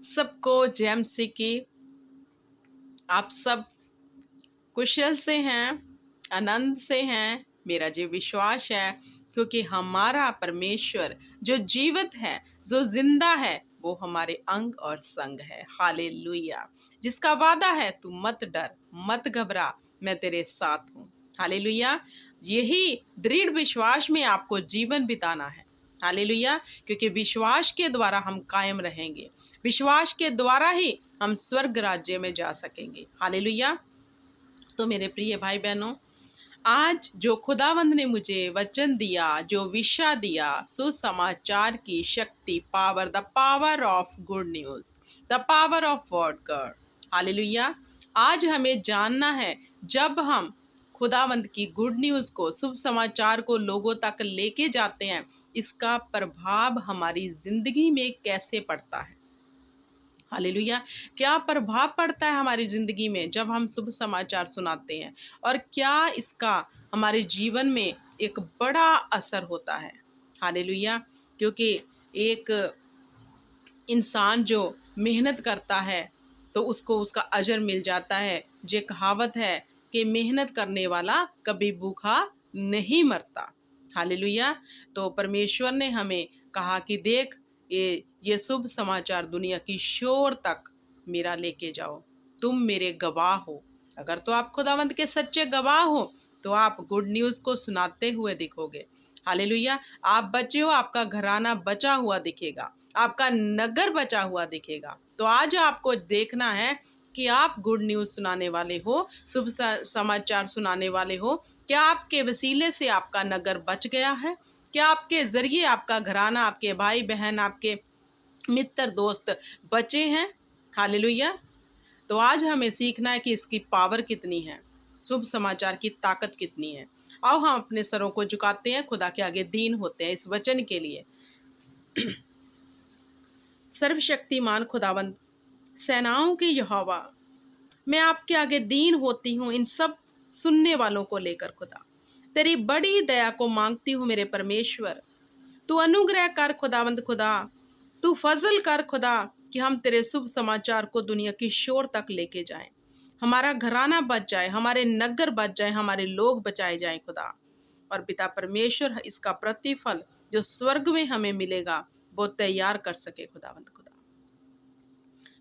सबको जय मसीह की। आप सब कुशल से हैं, आनंद से हैं, मेरा जो विश्वास है, क्योंकि हमारा परमेश्वर जो जीवित है, जो जिंदा है, वो हमारे अंग और संग है। हालेलुया। जिसका वादा है, तू मत डर, मत घबरा, मैं तेरे साथ हूँ। हालेलुया। यही दृढ़ विश्वास में आपको जीवन बिताना है। हालेलुया। क्योंकि विश्वास के द्वारा हम कायम रहेंगे, विश्वास के द्वारा ही हम स्वर्ग राज्य में जा सकेंगे। हालेलुया। तो मेरे प्रिय भाई बहनों, आज जो खुदावंद ने मुझे वचन दिया, जो विषय दिया, सुसमाचार की शक्ति, power, the power of good news, the power of word God. Hallelujah. आज हमें जानना है, जब हम खुदावंद की गुड न्यूज को, शुभ समाचार को लोगों तक लेके जाते हैं, इसका प्रभाव हमारी जिंदगी में कैसे पड़ता है। हालेलुया। क्या प्रभाव पड़ता है हमारी ज़िंदगी में जब हम शुभ समाचार सुनाते हैं, और क्या इसका हमारे जीवन में एक बड़ा असर होता है। हालेलुया। क्योंकि एक इंसान जो मेहनत करता है तो उसको उसका अजर मिल जाता है। ये कहावत है कि मेहनत करने वाला कभी भूखा नहीं मरता। हालेलुया। तो परमेश्वर ने हमें कहा कि देख, ये शुभ समाचार दुनिया की शोर तक मेरा लेके जाओ, तुम मेरे गवाह हो। अगर तो आप खुदावंद के सच्चे गवाह हो तो आप गुड न्यूज़ को सुनाते हुए दिखोगे। हालेलुया। आप बचे हो, आपका घराना बचा हुआ दिखेगा, आपका नगर बचा हुआ दिखेगा। तो आज आपको देखना है कि आप गुड न्यूज़ सुनाने वाले हो, शुभ समाचार सुनाने वाले हो। क्या आपके वसीले से आपका नगर बच गया है? क्या आपके ज़रिए आपका घराना, आपके भाई बहन, आपके मित्र दोस्त बचे हैं? हालेलुया। तो आज हमें सीखना है कि इसकी पावर कितनी है, शुभ समाचार की ताकत कितनी है। आओ हम अपने सरों को झुकाते हैं, खुदा के आगे दीन होते हैं इस वचन के लिए। सर्वशक्तिमान खुदावंद, सेनाओं के यहोवा, मैं आपके आगे दीन होती हूँ इन सब सुनने वालों को लेकर। खुदा, तेरी बड़ी दया को मांगती हूँ मेरे परमेश्वर। तू अनुग्रह कर खुदावंद, खुदा तू फजल कर खुदा, कि हम तेरे शुभ समाचार को दुनिया की शोर तक लेके जाएं। हमारा घराना बच जाए, हमारे नगर बच जाए, हमारे लोग बचाए जाएं खुदा। और पिता परमेश्वर इसका प्रतिफल जो स्वर्ग में हमें मिलेगा वो तैयार कर सके खुदावंद, खुदा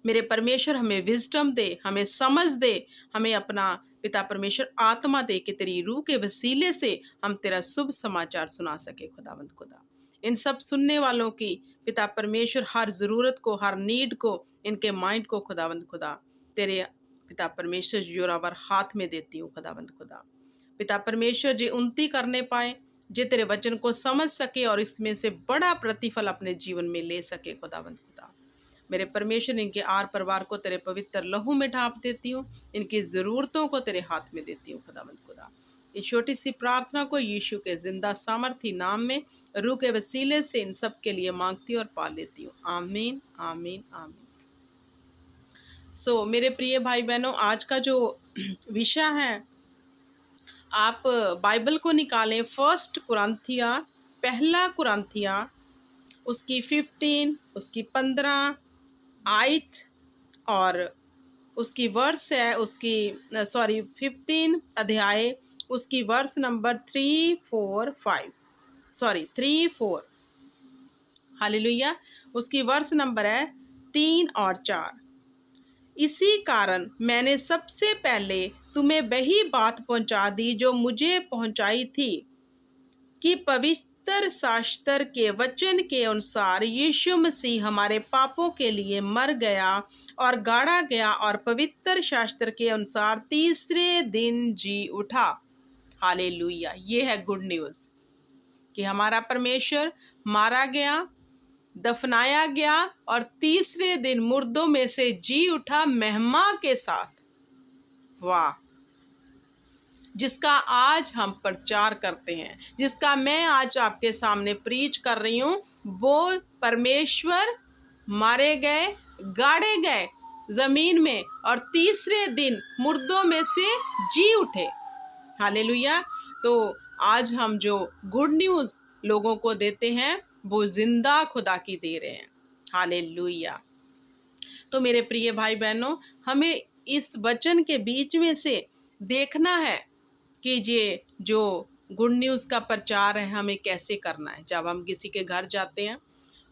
मेरे परमेश्वर हमें विजडम दे, हमें समझ दे, हमें अपना पिता परमेश्वर आत्मा दे कि तेरी रूह के वसीले से हम तेरा शुभ समाचार सुना सके खुदावंद, खुदा इन सब सुनने वालों की पिता परमेश्वर हर ज़रूरत को, हर नीड को, इनके माइंड को खुदावंद, खुदा तेरे पिता परमेश्वर जोरावर हाथ में देती हूँ खुदावंद, खुदा पिता परमेश्वर जी उन्नति करने पाए, जे तेरे वचन को समझ सके और इसमें से बड़ा प्रतिफल अपने जीवन में ले सके खुदावंद, खुदा मेरे परमेश्वर इनके आर परिवार को तेरे पवित्र लहू में ढांप देती हूँ, इनकी ज़रूरतों को तेरे हाथ में देती हूँ खुदावंद, खुदा इस छोटी सी प्रार्थना को यीशु के जिंदा सामर्थी नाम में रूह के वसीले से इन सब के लिए मांगती और पा लेती हूँ। आमीन, आमीन, आमीन। मेरे प्रिय भाई बहनों, आज का जो विषय है, आप बाइबल को निकालें, फर्स्ट कुरान्थिया, पहला कुरान्थिया, उसकी 15, उसकी 15 आयत, और उसकी वर्स है, उसकी 15 अध्याय, उसकी वर्स नंबर 3, 4, 5, 3, 4। हालेलुया। उसकी वर्स नंबर है 3 और 4। इसी कारण मैंने सबसे पहले तुम्हें वही बात पहुंचा दी जो मुझे पहुंचाई थी, कि पवित्र शास्त्र के वचन के अनुसार यीशु मसीह हमारे पापों के लिए मर गया और गाड़ा गया, और पवित्र शास्त्र के अनुसार तीसरे दिन जी उठा। हालेलुया। ये है गुड न्यूज़ कि हमारा परमेश्वर मारा गया, दफनाया गया, और तीसरे दिन मुर्दों में से जी उठा महिमा के साथ। वाह। जिसका आज हम प्रचार करते हैं, जिसका मैं आज आपके सामने प्रीच कर रही हूँ, वो परमेश्वर मारे गए, गाड़े गए जमीन में, और तीसरे दिन मुर्दों में से जी उठे। हालेलुया। तो आज हम जो गुड न्यूज़ लोगों को देते हैं वो जिंदा खुदा की दे रहे हैं। हालेलुया। तो मेरे प्रिय भाई बहनों, हमें इस वचन के बीच में से देखना है कि ये जो गुड न्यूज़ का प्रचार है हमें कैसे करना है। जब हम किसी के घर जाते हैं,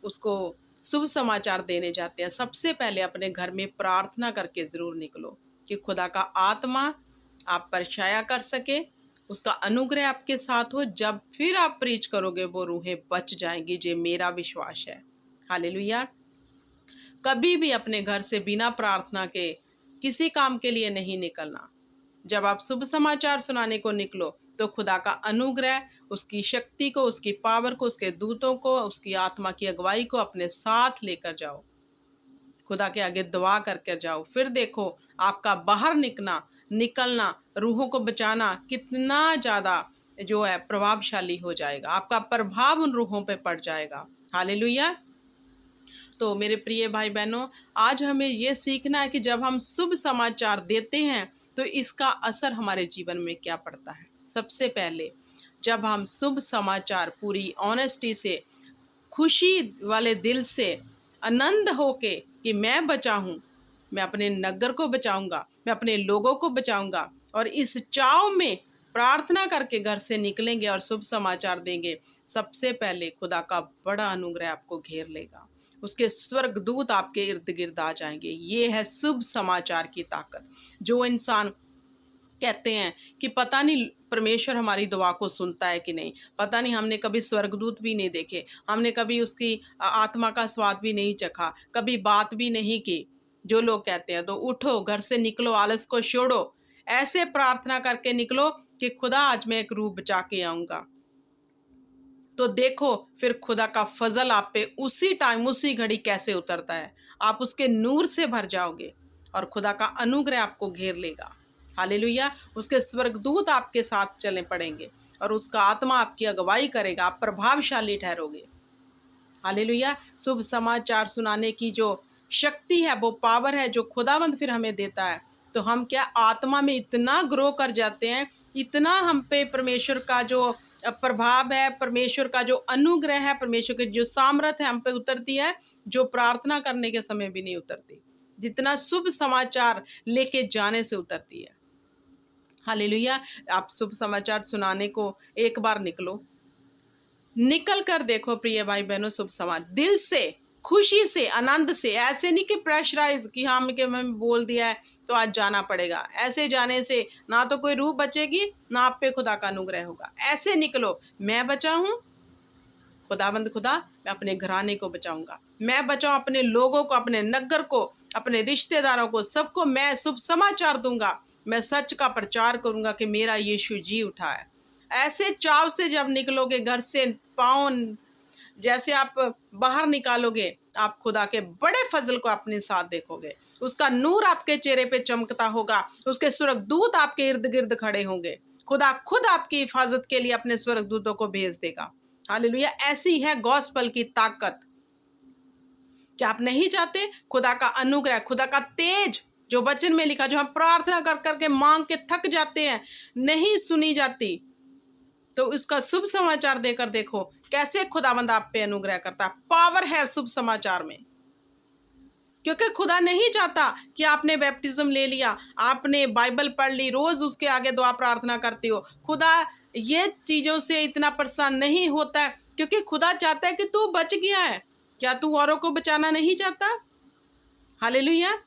उसको शुभ समाचार देने जाते हैं, सबसे पहले अपने घर में प्रार्थना करके ज़रूर निकलो कि खुदा का आत्मा आप पर छाया कर सके, उसका अनुग्रह आपके साथ हो। जब फिर आप प्रीच करोगे वो रूहें बच जाएंगी, ये मेरा विश्वास है। हालेलुया। कभी भी अपने घर से बिना प्रार्थना के किसी काम के लिए नहीं निकलना। जब आप शुभ समाचार सुनाने को निकलो तो खुदा का अनुग्रह, उसकी शक्ति को, उसकी पावर को, उसके दूतों को, उसकी आत्मा की अगुवाई को अपने साथ लेकर जाओ। खुदा के आगे दुआ करके जाओ। फिर देखो आपका बाहर निकलना रूहों को बचाना कितना ज़्यादा जो है प्रभावशाली हो जाएगा। आपका प्रभाव उन रूहों पे पड़ जाएगा। हालेलुया। तो मेरे प्रिय भाई बहनों, आज हमें ये सीखना है कि जब हम शुभ समाचार देते हैं तो इसका असर हमारे जीवन में क्या पड़ता है। सबसे पहले जब हम शुभ समाचार पूरी ऑनेस्टी से, खुशी वाले दिल से, आनंद होके कि मैं बचा हूँ, मैं अपने नगर को बचाऊंगा, मैं अपने लोगों को बचाऊंगा, और इस चाव में प्रार्थना करके घर से निकलेंगे और शुभ समाचार देंगे, सबसे पहले खुदा का बड़ा अनुग्रह आपको घेर लेगा। उसके स्वर्गदूत आपके इर्द गिर्द आ जाएंगे। ये है शुभ समाचार की ताकत। जो इंसान कहते हैं कि पता नहीं परमेश्वर हमारी दुआ को सुनता है कि नहीं, पता नहीं, हमने कभी स्वर्गदूत भी नहीं देखे, हमने कभी उसकी आत्मा का स्वाद भी नहीं चखा, कभी बात भी नहीं की, जो लोग कहते हैं, तो उठो, घर से निकलो, आलस को छोड़ो, ऐसे प्रार्थना करके निकलो कि खुदा आज मैं एक रूह बचा के आऊंगा। तो देखो फिर खुदा का फजल आप पे उसी टाइम, उसी घड़ी कैसे उतरता है। आप उसके नूर से भर जाओगे और खुदा का अनुग्रह आपको घेर लेगा। हालेलुया। उसके स्वर्गदूत आपके साथ चले पड़ेंगे और उसका आत्मा आपकी अगुवाई करेगा। आप प्रभावशाली ठहरोगे। हालेलुया। शुभ समाचार सुनाने की जो शक्ति है, वो पावर है जो खुदावंद फिर हमें देता है, तो हम क्या आत्मा में इतना ग्रो कर जाते हैं, इतना हम पे परमेश्वर का जो प्रभाव है, परमेश्वर का जो अनुग्रह है, परमेश्वर की जो सामर्थ है हम पे उतरती है, जो प्रार्थना करने के समय भी नहीं उतरती, जितना शुभ समाचार लेके जाने से उतरती है। हालेलुया। आप शुभ समाचार सुनाने को एक बार निकल कर देखो प्रिय भाई बहनों, शुभ समाचार दिल से, खुशी से, आनंद से। ऐसे नहीं कि प्रेशराइज कि हाँ कि मैं बोल दिया है तो आज जाना पड़ेगा। ऐसे जाने से ना तो कोई रूह बचेगी, ना आप पे खुदा का अनुग्रह होगा। ऐसे निकलो, मैं बचा हूँ, खुदाबंद खुदा मैं अपने घराने को बचाऊंगा, मैं बचाऊं अपने लोगों को, अपने नगर को, अपने रिश्तेदारों को, सबको मैं शुभ समाचार दूंगा। मैं सच का प्रचार करूंगा कि मेरा यीशु जी उठा है। ऐसे चाव से जब निकलोगे घर से, पाँव जैसे आप बाहर निकालोगे, आप खुदा के बड़े फजल को अपने साथ देखोगे। उसका नूर आपके चेहरे पे चमकता होगा, उसके स्वर्गदूत आपके इर्द गिर्द खड़े होंगे। खुदा खुद आपकी हिफाजत के लिए अपने स्वर्गदूतों को भेज देगा। हालेलुया। ऐसी है गॉस्पल की ताकत। क्या आप नहीं चाहते खुदा का अनुग्रह, खुदा का तेज जो वचन में लिखा, जो हम प्रार्थना कर करके मांग के थक जाते हैं, नहीं सुनी जाती, तो उसका शुभ समाचार देकर देखो कैसे खुदावंद आप पे अनुग्रह करता है। पावर है शुभ समाचार में, क्योंकि खुदा नहीं चाहता कि आपने बैप्टिज्म ले लिया, आपने बाइबल पढ़ ली, रोज उसके आगे दुआ प्रार्थना करते हो। खुदा ये चीजों से इतना परेशान नहीं होता है, क्योंकि खुदा चाहता है कि तू बच गया है। क्या तू औरों को बचाना नहीं चाहता? हालेलुया।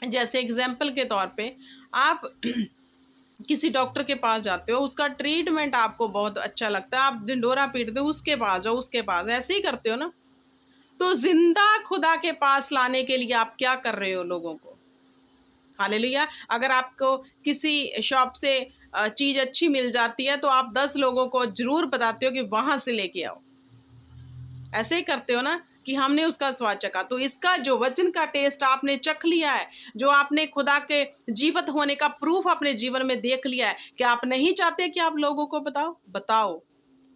जैसे एग्जाम्पल के तौर पे आप किसी डॉक्टर के पास जाते हो, उसका ट्रीटमेंट आपको बहुत अच्छा लगता है, आप ढिंढोरा पीटते हो, उसके पास जाओ, उसके पास, ऐसे ही करते हो ना। तो जिंदा खुदा के पास लाने के लिए आप क्या कर रहे हो लोगों को? हालेलुया। अगर आपको किसी शॉप से चीज अच्छी मिल जाती है तो आप 10 लोगों को जरूर बताते हो कि वहां से लेके आओ। ऐसे ही करते हो ना कि हमने उसका स्वाद चखा। तो इसका जो वचन का टेस्ट आपने चख लिया है, जो आपने खुदा के जीवित होने का प्रूफ अपने जीवन में देख लिया है, कि आप नहीं चाहते कि आप लोगों को बताओ,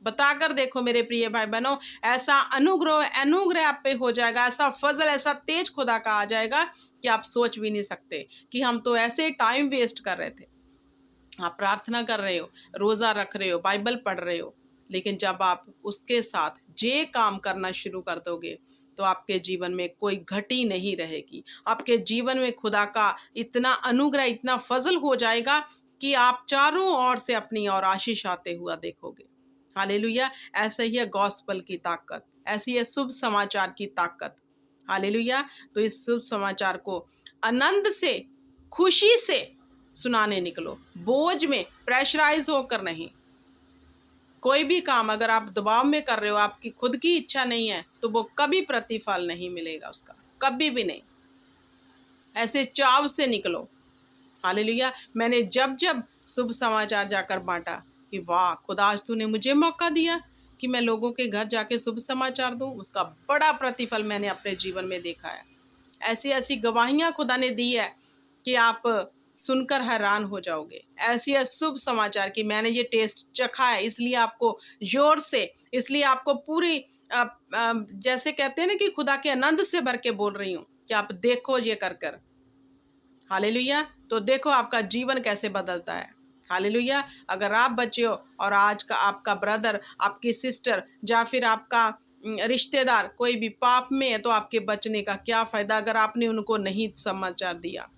बताकर देखो मेरे प्रिय भाई बहनों। ऐसा अनुग्रह आप पे हो जाएगा, ऐसा फजल, ऐसा तेज खुदा का आ जाएगा कि आप सोच भी नहीं सकते कि हम तो ऐसे टाइम वेस्ट कर रहे थे। आप प्रार्थना कर रहे हो, रोजा रख रहे हो, बाइबल पढ़ रहे हो, लेकिन जब आप उसके साथ जे काम करना शुरू कर दोगे तो आपके जीवन में कोई घटी नहीं रहेगी। आपके जीवन में खुदा का इतना अनुग्रह, इतना फजल हो जाएगा कि आप चारों ओर से अपनी ओर आशीष आते हुआ देखोगे। हालेलुया। ऐसा ही है गॉस्पल की ताकत, ऐसी है शुभ समाचार की ताकत। हालेलुया। तो इस शुभ समाचार को आनंद से, खुशी से सुनाने निकलो, बोझ में प्रेशराइज होकर नहीं। कोई भी काम अगर आप दबाव में कर रहे हो, आपकी खुद की इच्छा नहीं है, तो वो कभी प्रतिफल नहीं मिलेगा उसका, कभी भी नहीं। ऐसे चाव से निकलो। हालेलुया। मैंने जब जब शुभ समाचार जाकर बांटा कि वाह खुदा, आज तूने मुझे मौका दिया कि मैं लोगों के घर जाके शुभ समाचार दूं, उसका बड़ा प्रतिफल मैंने अपने जीवन में देखा है। ऐसी ऐसी गवाहियां खुदा ने दी है कि आप सुनकर हैरान हो जाओगे। ऐसी है शुभ समाचार कि मैंने ये टेस्ट चखा है, इसलिए आपको जोर से, इसलिए आपको पूरी जैसे कहते हैं ना कि खुदा के आनंद से भर के बोल रही हूँ कि आप देखो ये कर कर। हालेलुया। तो देखो आपका जीवन कैसे बदलता है। हालेलुया। अगर आप बचे हो और आज का आपका ब्रदर, आपकी सिस्टर या फिर आपका रिश्तेदार कोई भी पाप में है, तो आपके बचने का क्या फ़ायदा अगर आपने उनको नहीं समाचार दिया।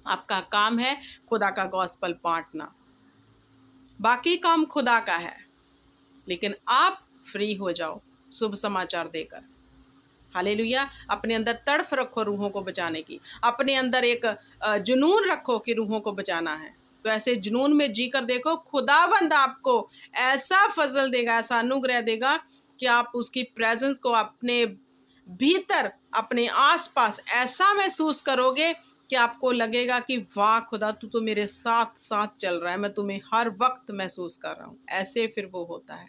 आपका काम है खुदा का गॉस्पल बांटना, बाकी काम खुदा का है, लेकिन आप फ्री हो जाओ शुभ समाचार देकर। हालेलुया। अपने अंदर तड़फ रखो रूहों को बचाने की, अपने अंदर एक जुनून रखो कि रूहों को बचाना है। तो ऐसे जुनून में जी कर देखो, खुदावंद आपको ऐसा फजल देगा, ऐसा अनुग्रह देगा कि आप उसकी प्रेजेंस को अपने भीतर, अपने आसपास ऐसा महसूस करोगे कि आपको लगेगा कि वाह खुदा, तू तो मेरे साथ साथ चल रहा है, मैं तुम्हें हर वक्त महसूस कर रहा हूँ। ऐसे फिर वो होता है।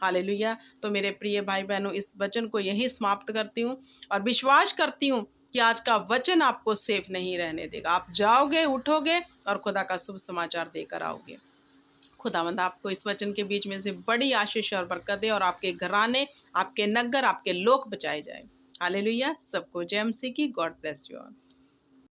हालेलुया। तो मेरे प्रिय भाई बहनों, इस वचन को यहीं समाप्त करती हूँ और विश्वास करती हूँ कि आज का वचन आपको सेफ नहीं रहने देगा। आप जाओगे, उठोगे और खुदा का शुभ समाचार देकर आओगे। खुदावंद आपको इस वचन के बीच में से बड़ी आशीष और बरकत दे और आपके घराने, आपके नगर, आपके लोग बचाए जाए। हालेलुया। सबको जय मसीह की। God bless you all.